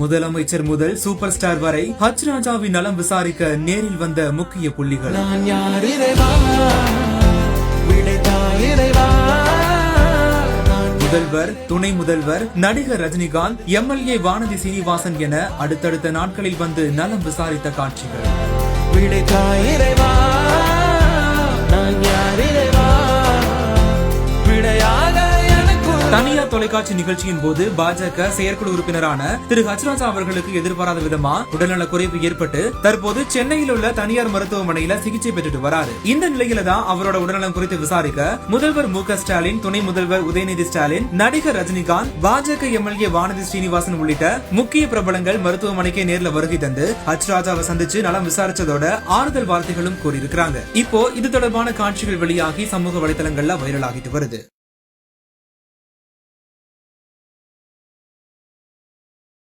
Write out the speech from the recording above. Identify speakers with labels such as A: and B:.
A: முதலமைச்சர் முதல் super star வரை ஹச் ராஜாவின் நலம் விசாரிக்க நேரில் வந்த முக்கிய புள்ளிகள். முதல்வர், துணை முதல்வர், நடிகர் ரஜினிகாந்த், எம்எல்ஏ வானதி சீனிவாசன் என அடுத்தடுத்த நாட்களில் வந்து நலம் விசாரித்த காட்சிகள். தனியார் தொலைக்காட்சி நிகழ்ச்சியின் போது பாஜக செயற்குழு உறுப்பினரான திரு ஹச் ராஜா அவர்களுக்கு எதிர்பாராத விதமா உடல்நல குறைவு ஏற்பட்டு தற்போது சென்னையில் உள்ள தனியார் மருத்துவமனையில சிகிச்சை பெற்றுட்டு வராரு. இந்த நிலையில தான் அவரோட உடல்நலம் குறித்து விசாரிக்க முதல்வர் மு.க. ஸ்டாலின், துணை முதல்வர் உதயநிதி ஸ்டாலின், நடிகர் ரஜினிகாந்த், பாஜக எம்எல்ஏ வானதி ஸ்ரீனிவாசன் உள்ளிட்ட முக்கிய பிரபலங்கள் மருத்துவமனைக்கே நேர்ல வருகை தந்து ஹச் ராஜாவை சந்திச்சு நலம் விசாரிச்சதோட ஆறுதல் வார்த்தைகளும் கூறியிருக்கிறாங்க. இப்போ இது தொடர்பான காட்சிகள் வெளியாகி சமூக வலைதளங்கள்ல வைரல் ஆகிட்டு வருது.